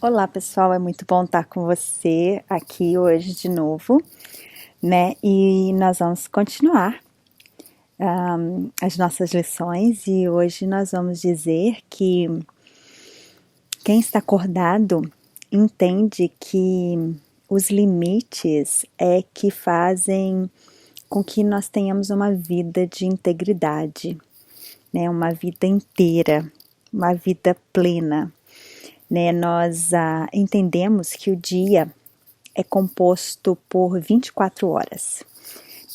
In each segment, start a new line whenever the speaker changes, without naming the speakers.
Olá pessoal, é muito bom estar com você aqui hoje de novo, né? E nós vamos continuar as nossas lições e hoje nós vamos dizer que quem está acordado entende que os limites é que fazem com que nós tenhamos uma vida de integridade, né? Uma vida inteira, uma vida plena. Né, nós entendemos que o dia é composto por 24 horas,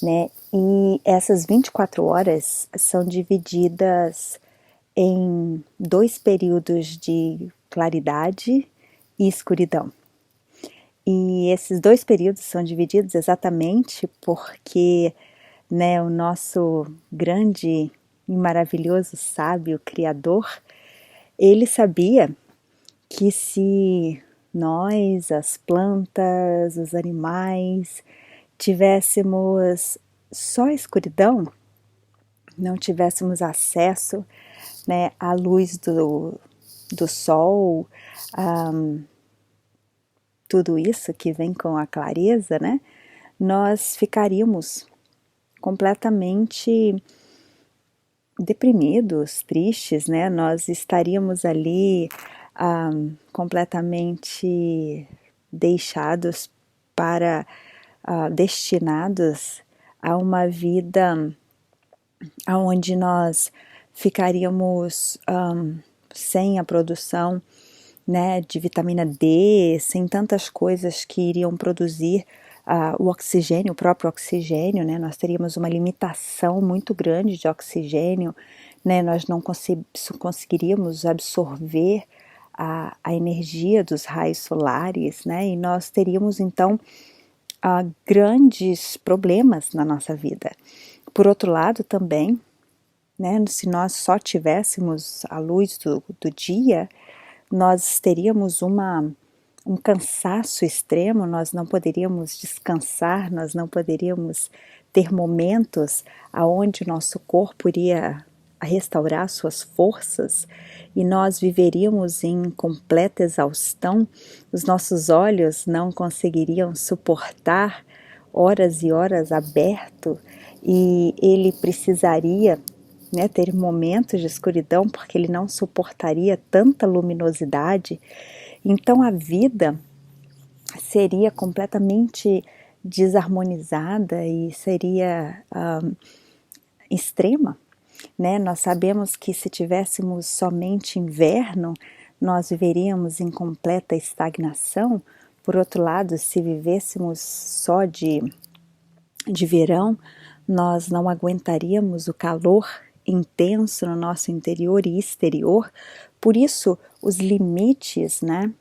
né? E essas 24 horas são divididas em dois períodos de claridade e escuridão. E esses dois períodos são divididos exatamente porque, né, o nosso grande e maravilhoso sábio Criador, ele sabia que se nós, as plantas, os animais, tivéssemos só escuridão, não tivéssemos acesso, né, à luz do sol, tudo isso que vem com a clareza, né, nós ficaríamos completamente deprimidos, tristes, né, nós estaríamos ali completamente deixados para, destinados a uma vida onde nós ficaríamos sem a produção, né, de vitamina D, sem tantas coisas que iriam produzir o oxigênio, o próprio oxigênio, né, nós teríamos uma limitação muito grande de oxigênio, né, nós não conseguiríamos absorver a energia dos raios solares, né, e nós teríamos então grandes problemas na nossa vida. Por outro lado também, né, se nós só tivéssemos a luz do dia, nós teríamos um cansaço extremo, nós não poderíamos descansar, nós não poderíamos ter momentos aonde o nosso corpo iria restaurar suas forças e nós viveríamos em completa exaustão, os nossos olhos não conseguiriam suportar horas e horas aberto e ele precisaria, né, ter momentos de escuridão porque ele não suportaria tanta luminosidade. Então a vida seria completamente desarmonizada e seria extrema, né? Nós sabemos que se tivéssemos somente inverno, nós viveríamos em completa estagnação. Por outro lado, se vivêssemos só de verão, nós não aguentaríamos o calor intenso no nosso interior e exterior. Por isso, os limites, né?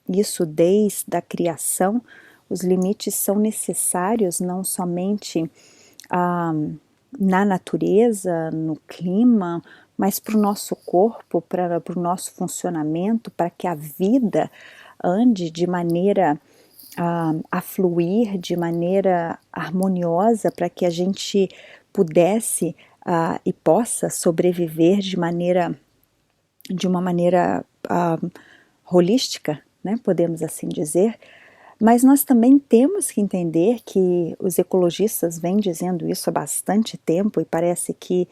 Isso desde a criação, os limites são necessários não somente na natureza, no clima, mas para o nosso corpo, para o nosso funcionamento, para que a vida ande de maneira a fluir, de maneira harmoniosa, para que a gente pudesse e possa sobreviver de uma maneira holística, né, podemos assim dizer. Mas nós também temos que entender que os ecologistas vêm dizendo isso há bastante tempo e parece que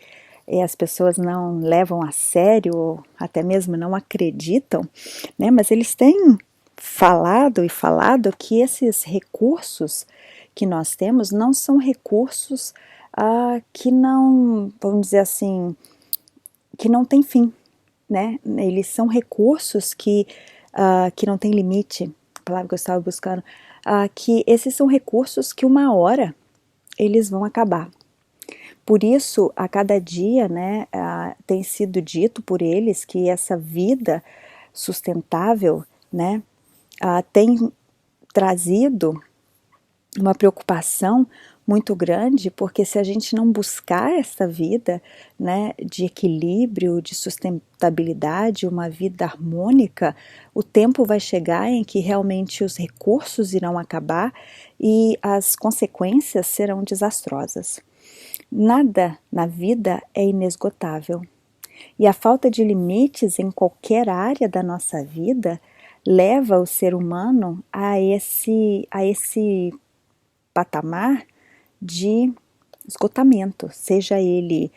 as pessoas não levam a sério, ou até mesmo não acreditam, né? Mas eles têm falado e falado que esses recursos que nós temos não são recursos que não, vamos dizer assim, que não tem fim, né? Eles são recursos que não tem limite, a palavra que eu estava buscando, que esses são recursos que uma hora eles vão acabar. Por isso, a cada dia, né, tem sido dito por eles que essa vida sustentável, né, tem trazido uma preocupação muito grande, porque se a gente não buscar essa vida, né, de equilíbrio, de sustentabilidade, uma vida harmônica, o tempo vai chegar em que realmente os recursos irão acabar e as consequências serão desastrosas. Nada na vida é inesgotável. E a falta de limites em qualquer área da nossa vida, leva o ser humano a esse patamar de esgotamento, seja ele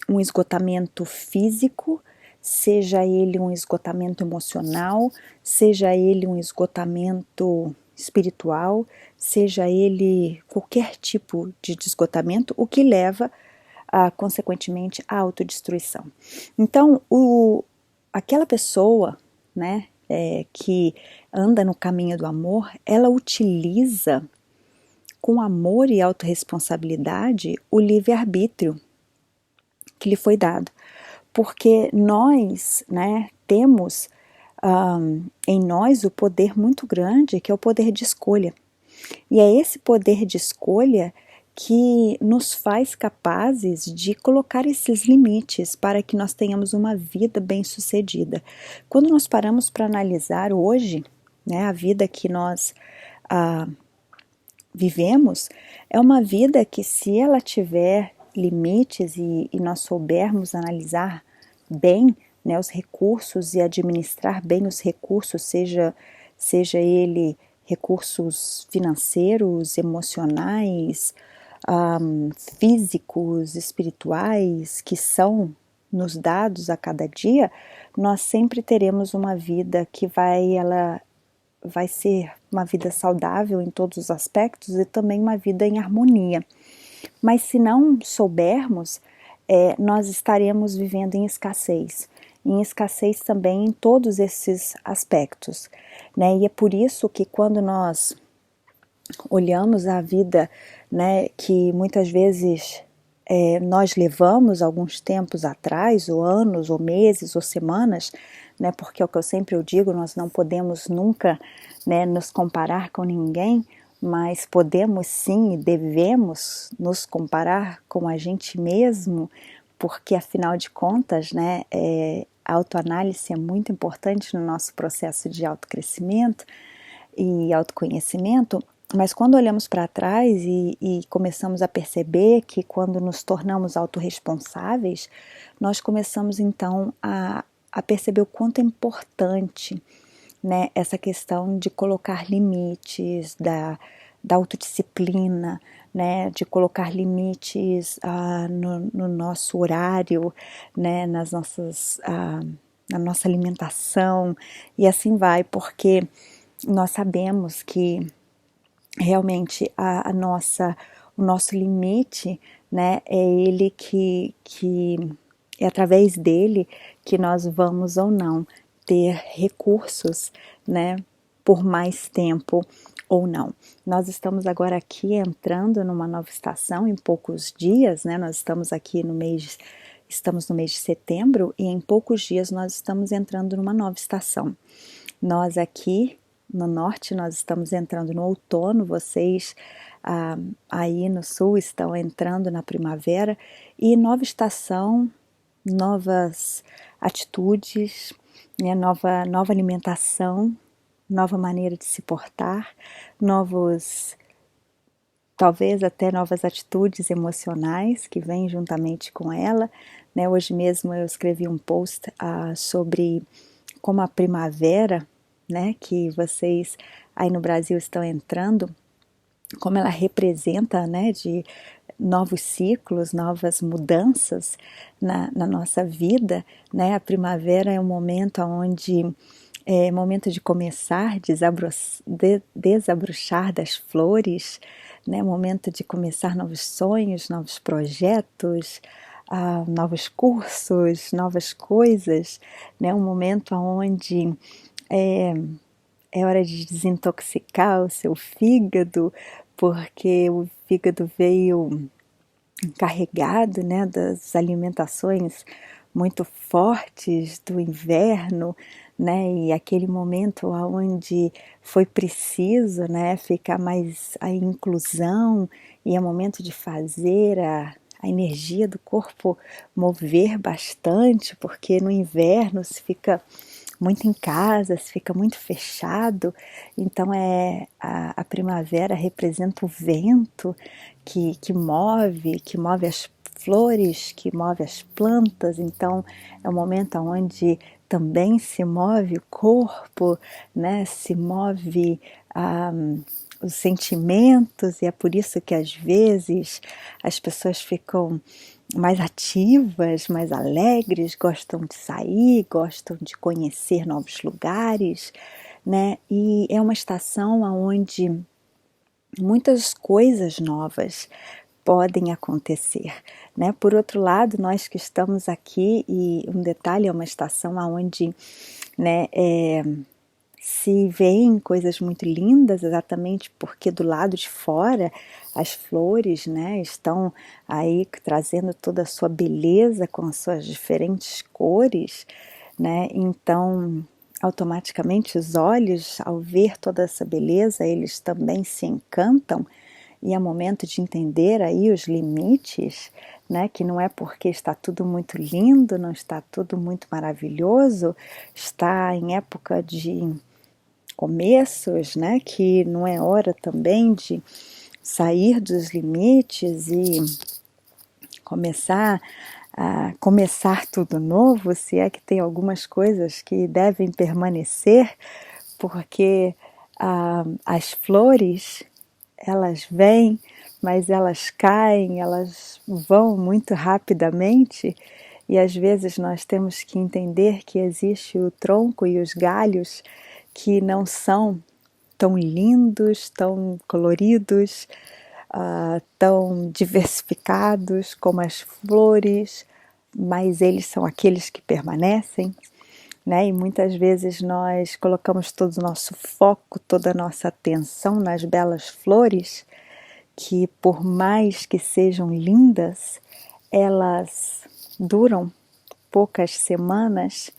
um esgotamento físico, seja ele um esgotamento emocional, seja ele um esgotamento espiritual, seja ele qualquer tipo de esgotamento, o que leva, consequentemente, à autodestruição. Então, aquela pessoa, né, que anda no caminho do amor, ela utiliza com amor e autorresponsabilidade o livre-arbítrio que lhe foi dado, porque nós, né, temos em nós o poder muito grande, que é o poder de escolha, e é esse poder de escolha que nos faz capazes de colocar esses limites para que nós tenhamos uma vida bem-sucedida. Quando nós paramos para analisar hoje, né, a vida que nós vivemos, é uma vida que, se ela tiver limites e nós soubermos analisar bem, né, os recursos e administrar bem os recursos, seja ele recursos financeiros, emocionais, físicos, espirituais, que são nos dados a cada dia, nós sempre teremos uma vida que ela vai ser uma vida saudável em todos os aspectos e também uma vida em harmonia. Mas se não soubermos, nós estaremos vivendo em escassez também em todos esses aspectos, né? E é por isso que quando nós olhamos a vida, né, que muitas vezes nós levamos alguns tempos atrás, ou anos, ou meses, ou semanas, né, porque é o que eu sempre digo, nós não podemos nunca, né, nos comparar com ninguém, mas podemos sim e devemos nos comparar com a gente mesmo, porque afinal de contas, né, a autoanálise é muito importante no nosso processo de autocrescimento e autoconhecimento. Mas quando olhamos para trás e começamos a perceber que quando nos tornamos autorresponsáveis, nós começamos então a perceber o quanto é importante, né, essa questão de colocar limites, da autodisciplina, né, de colocar limites no nosso horário, né, na nossa alimentação, e assim vai, porque nós sabemos que realmente o nosso limite, né, é ele que é através dele que nós vamos ou não ter recursos, né, por mais tempo ou não. Nós estamos agora aqui entrando numa nova estação em poucos dias, né, nós estamos aqui estamos no mês de setembro e em poucos dias nós estamos entrando numa nova estação. Nós aqui no norte, nós estamos entrando no outono, vocês aí no sul estão entrando na primavera, e nova estação, novas atitudes, né, nova alimentação, nova maneira de se portar, talvez até novas atitudes emocionais que vêm juntamente com ela, né? Hoje mesmo eu escrevi um post sobre como a primavera, né, que vocês aí no Brasil estão entrando, como ela representa, né, de novos ciclos, novas mudanças na nossa vida, né? A primavera é um momento onde é momento de começar, desabrochar das flores, né? Momento de começar novos sonhos, novos projetos, novos cursos, novas coisas, né? Um momento onde é hora de desintoxicar o seu fígado, porque o fígado veio carregado, né, das alimentações muito fortes do inverno, né, e aquele momento onde foi preciso, né, ficar mais a inclusão, e é momento de fazer a energia do corpo mover bastante, porque no inverno se fica muito em casa, se fica muito fechado, então a primavera representa o vento que move as flores, que move as plantas, então é um momento onde também se move o corpo, né? Se move os sentimentos, e é por isso que às vezes as pessoas ficam mais ativas, mais alegres, gostam de sair, gostam de conhecer novos lugares, né? E é uma estação onde muitas coisas novas podem acontecer, né? Por outro lado, nós que estamos aqui, e um detalhe, é uma estação onde, né, se veem coisas muito lindas, exatamente porque do lado de fora as flores, né, estão aí trazendo toda a sua beleza com as suas diferentes cores, né? Então, automaticamente os olhos, ao ver toda essa beleza, eles também se encantam, e é momento de entender aí os limites, né? Que não é porque está tudo muito lindo, não está tudo muito maravilhoso, está em época de começos, né? Que não é hora também de sair dos limites e começar tudo novo, se é que tem algumas coisas que devem permanecer, porque as flores, elas vêm, mas elas caem, elas vão muito rapidamente, e às vezes nós temos que entender que existe o tronco e os galhos que não são tão lindos, tão coloridos, tão diversificados como as flores, mas eles são aqueles que permanecem, né? E muitas vezes nós colocamos todo o nosso foco, toda a nossa atenção nas belas flores, que por mais que sejam lindas, elas duram poucas semanas,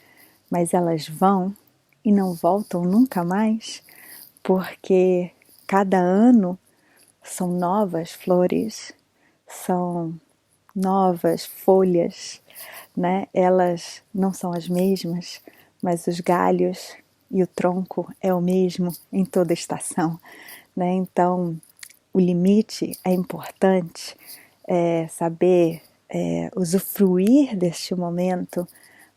mas elas vão e não voltam nunca mais, porque cada ano são novas flores, são novas folhas, né? Elas não são as mesmas, mas os galhos e o tronco é o mesmo em toda estação, né? Então, o limite é importante, saber usufruir deste momento,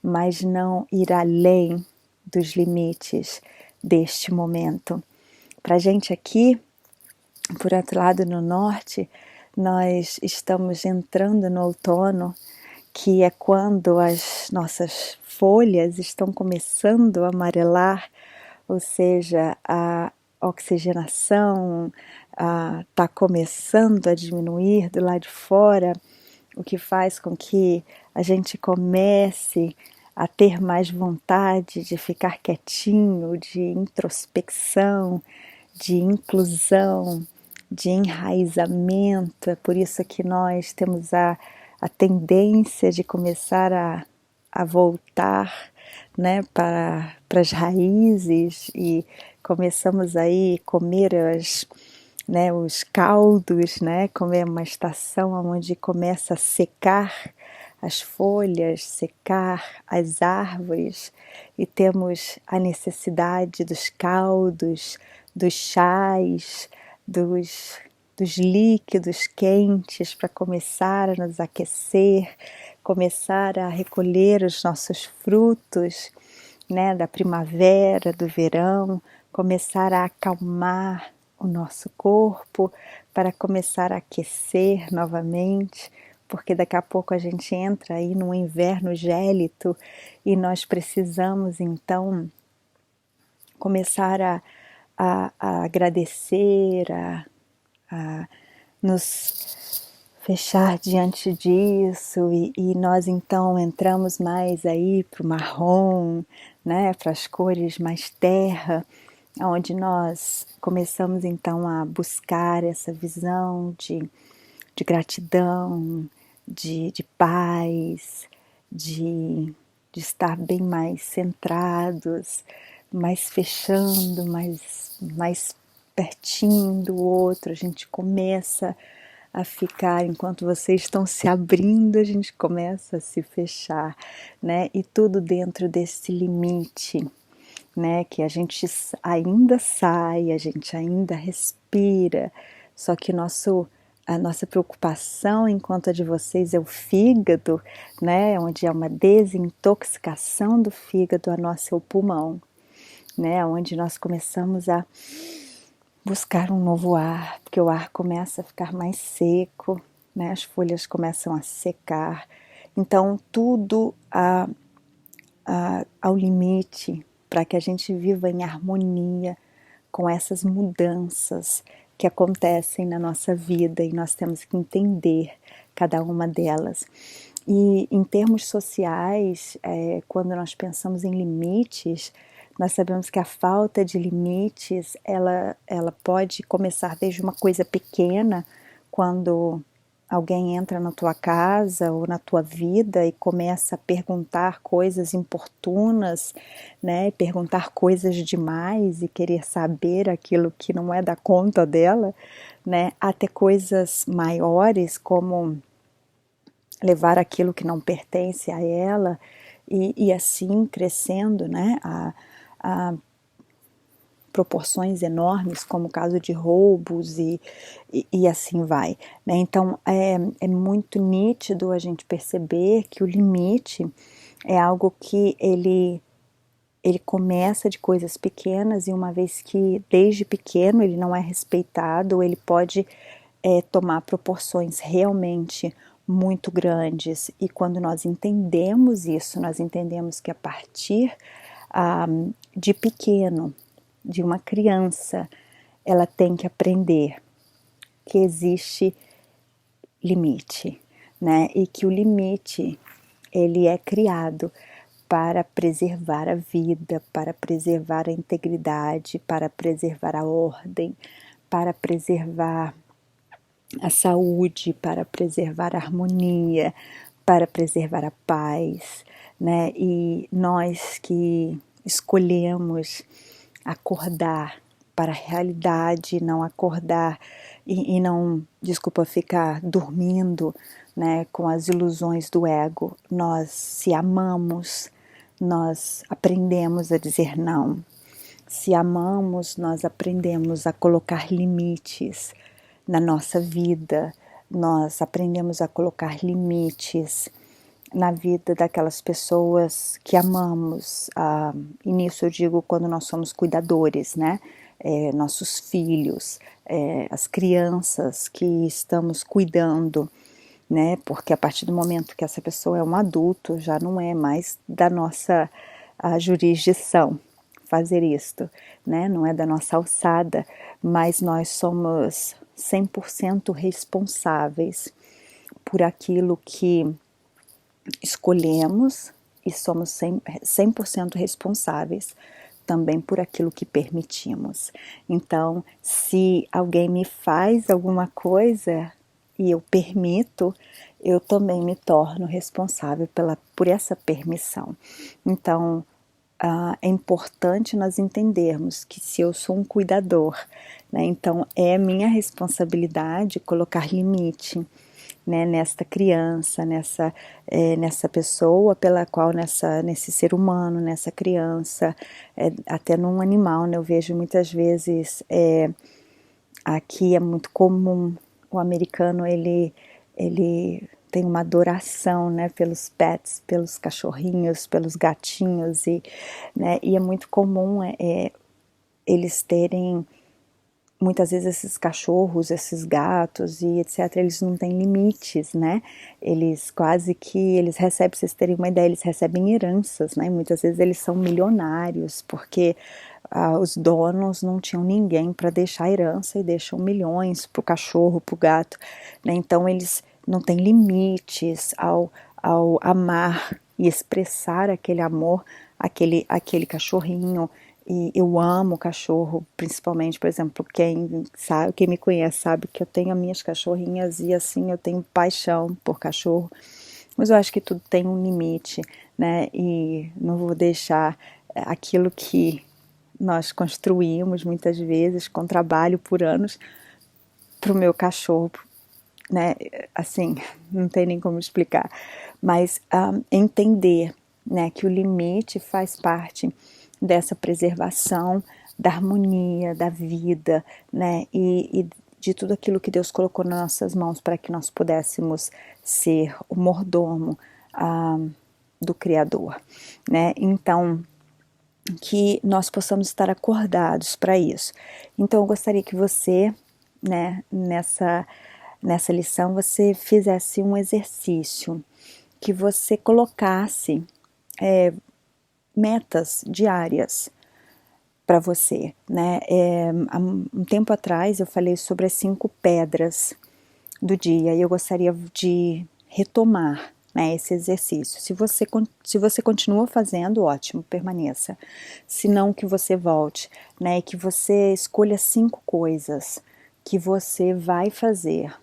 mas não ir além dos limites deste momento. Para a gente aqui, por outro lado, no norte, nós estamos entrando no outono, que é quando as nossas folhas estão começando a amarelar, ou seja, a oxigenação está começando a diminuir do lado de fora, o que faz com que a gente comece a ter mais vontade de ficar quietinho, de introspecção, de inclusão, de enraizamento. É por isso que nós temos a tendência de começar a voltar, né, para as raízes, e começamos aí a comer os caldos, né, como é uma estação onde começa a secar as folhas, secar as árvores, e temos a necessidade dos caldos, dos chás, dos líquidos quentes para começar a nos aquecer, começar a recolher os nossos frutos, né, da primavera, do verão, começar a acalmar o nosso corpo para começar a aquecer novamente, porque daqui a pouco a gente entra aí num inverno gélido e nós precisamos então começar a agradecer, a nos fechar diante disso, e nós então entramos mais aí para o marrom, né, para as cores mais terra, onde nós começamos então a buscar essa visão de gratidão, de paz, de estar bem mais centrados, mais fechando, mais pertinho do outro. A gente começa a ficar, enquanto vocês estão se abrindo, a gente começa a se fechar, né? E tudo dentro desse limite, né? Que a gente ainda sai, a gente ainda respira, só que nosso a nossa preocupação, enquanto a de vocês é o fígado, né, onde é uma desintoxicação do fígado, a nossa é o pulmão, né, onde nós começamos a buscar um novo ar, porque o ar começa a ficar mais seco, né, as folhas começam a secar, então tudo ao limite para que a gente viva em harmonia com essas mudanças que acontecem na nossa vida e nós temos que entender cada uma delas. E em termos sociais, quando nós pensamos em limites, nós sabemos que a falta de limites, ela pode começar desde uma coisa pequena, quando alguém entra na tua casa ou na tua vida e começa a perguntar coisas importunas, né, perguntar coisas demais e querer saber aquilo que não é da conta dela, né, até coisas maiores como levar aquilo que não pertence a ela e assim crescendo, né, a proporções enormes, como o caso de roubos e assim vai, né? Então é muito nítido a gente perceber que o limite é algo que ele começa de coisas pequenas e uma vez que desde pequeno ele não é respeitado, ele pode tomar proporções realmente muito grandes, e quando nós entendemos isso, nós entendemos que a partir de pequeno, de uma criança, ela tem que aprender que existe limite, né? E que o limite, ele é criado para preservar a vida, para preservar a integridade, para preservar a ordem, para preservar a saúde, para preservar a harmonia, para preservar a paz, né? E nós que escolhemos acordar para a realidade, não acordar e não, desculpa, ficar dormindo, né, com as ilusões do ego. Nós se amamos, nós aprendemos a dizer não. Se amamos, nós aprendemos a colocar limites na nossa vida, nós aprendemos a colocar limites na vida daquelas pessoas que amamos, e nisso eu digo quando nós somos cuidadores, né? Nossos filhos, as crianças que estamos cuidando, né? Porque a partir do momento que essa pessoa é um adulto, já não é mais da nossa jurisdição fazer isto, né? Não é da nossa alçada, mas nós somos 100% responsáveis por aquilo que escolhemos e somos 100% responsáveis também por aquilo que permitimos. Então, se alguém me faz alguma coisa e eu permito, eu também me torno responsável por essa permissão. Então, é importante nós entendermos que se eu sou um cuidador, né, então é minha responsabilidade colocar limite, né, nesta criança, nessa pessoa pela qual, nesse ser humano, nessa criança, até num animal, né, eu vejo muitas vezes, aqui é muito comum, o americano ele tem uma adoração, né, pelos pets, pelos cachorrinhos, pelos gatinhos, né, e é muito comum eles terem, muitas vezes esses cachorros, esses gatos e etc, eles não têm limites, né, eles recebem, pra vocês terem uma ideia, eles recebem heranças, né, muitas vezes eles são milionários, porque os donos não tinham ninguém para deixar herança e deixam milhões para o cachorro, para o gato, né, então eles não têm limites ao amar e expressar aquele amor, aquele cachorrinho. E eu amo cachorro, principalmente, por exemplo, quem me conhece sabe que eu tenho as minhas cachorrinhas e assim eu tenho paixão por cachorro, mas eu acho que tudo tem um limite, né, e não vou deixar aquilo que nós construímos muitas vezes com trabalho por anos para o meu cachorro, né, assim, não tem nem como explicar, mas entender, né, que o limite faz parte dessa preservação da harmonia, da vida, né, e de tudo aquilo que Deus colocou nas nossas mãos para que nós pudéssemos ser o mordomo do Criador, né? Então, que nós possamos estar acordados para isso. Então, eu gostaria que você, né, nessa lição, você fizesse um exercício, que você colocasse metas diárias para você, né? Há um tempo atrás eu falei sobre as 5 pedras do dia e eu gostaria de retomar, né, esse exercício. Se você continua fazendo, ótimo, permaneça. Se não, que você volte, né, que você escolha 5 coisas que você vai fazer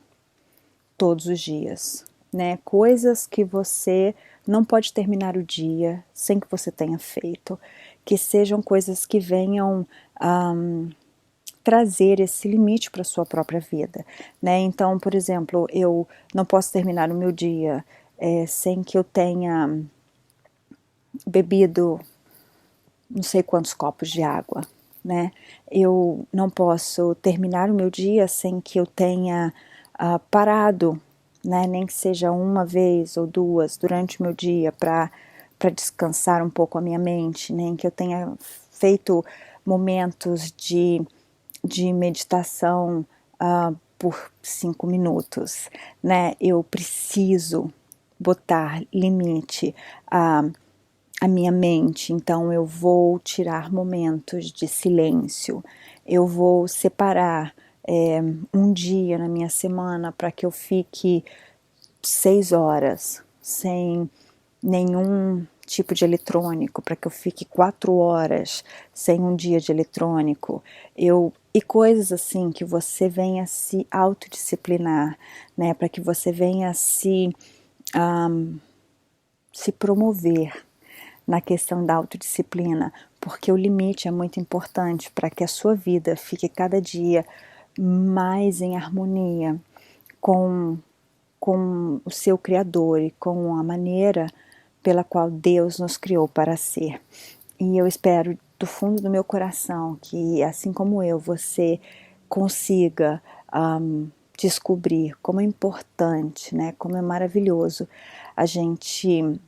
todos os dias, né? Coisas que você não pode terminar o dia sem que você tenha feito, que sejam coisas que venham trazer esse limite para a sua própria vida, né? Então, por exemplo, eu não posso terminar o meu dia sem que eu tenha bebido não sei quantos copos de água, né? Eu não posso terminar o meu dia sem que eu tenha parado, né? Nem que seja uma vez ou duas durante o meu dia para descansar um pouco a minha mente, nem que eu tenha feito momentos de meditação por 5 minutos, né? Eu preciso botar limite a minha mente, então eu vou tirar momentos de silêncio, eu vou separar um dia na minha semana para que eu fique 6 horas sem nenhum tipo de eletrônico, para que eu fique 4 horas sem um dia de eletrônico, e coisas assim que você venha se autodisciplinar, né, para que você venha se promover na questão da autodisciplina, porque o limite é muito importante para que a sua vida fique cada dia mais em harmonia com o seu Criador e com a maneira pela qual Deus nos criou para ser. E eu espero do fundo do meu coração que, assim como eu, você consiga descobrir como é importante, né, como é maravilhoso a gente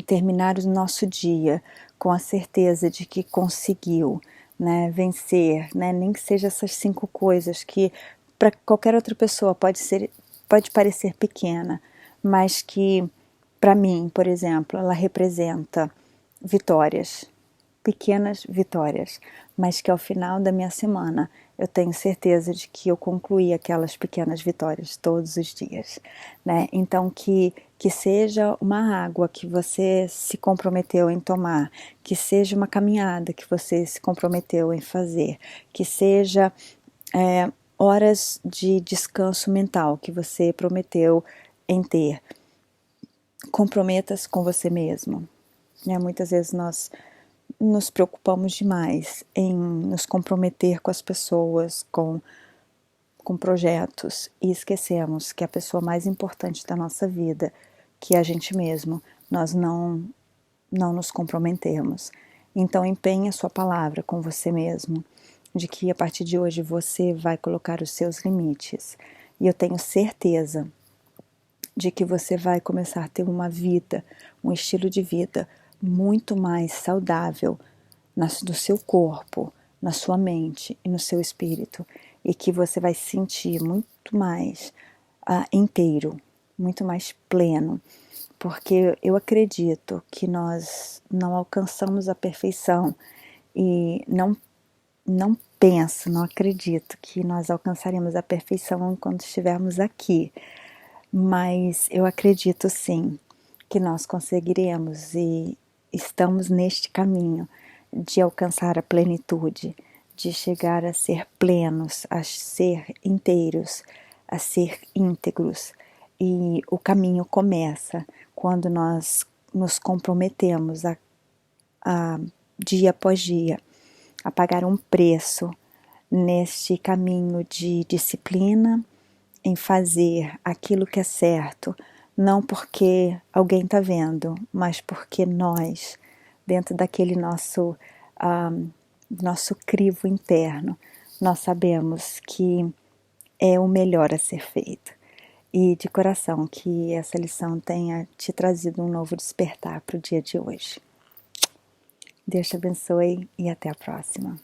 terminar o nosso dia com a certeza de que conseguiu, né, vencer, né, nem que seja essas 5 coisas que para qualquer outra pessoa pode parecer pequena, mas que para mim, por exemplo, ela representa vitórias, pequenas vitórias, mas que ao final da minha semana eu tenho certeza de que eu concluí aquelas pequenas vitórias todos os dias, né? Então que seja uma água que você se comprometeu em tomar, que seja uma caminhada que você se comprometeu em fazer, que seja horas de descanso mental que você prometeu em ter. Comprometa-se com você mesmo, né? Muitas vezes nós nos preocupamos demais em nos comprometer com as pessoas, com projetos, e esquecemos que a pessoa mais importante da nossa vida, que é a gente mesmo, nós não nos comprometemos. Então empenhe a sua palavra com você mesmo, de que a partir de hoje você vai colocar os seus limites. E eu tenho certeza de que você vai começar a ter uma vida, um estilo de vida muito mais saudável no seu corpo, na sua mente e no seu espírito, e que você vai se sentir muito mais inteiro, muito mais pleno, porque eu acredito que nós não alcançamos a perfeição e não penso, não acredito que nós alcançaremos a perfeição quando estivermos aqui, mas eu acredito sim que nós conseguiremos e estamos neste caminho de alcançar a plenitude, de chegar a ser plenos, a ser inteiros, a ser íntegros. E o caminho começa quando nós nos comprometemos a dia após dia a pagar um preço neste caminho de disciplina, em fazer aquilo que é certo, não porque alguém está vendo, mas porque nós, dentro daquele nosso crivo interno, nós sabemos que é o melhor a ser feito. E de coração, que essa lição tenha te trazido um novo despertar para o dia de hoje. Deus te abençoe e até a próxima.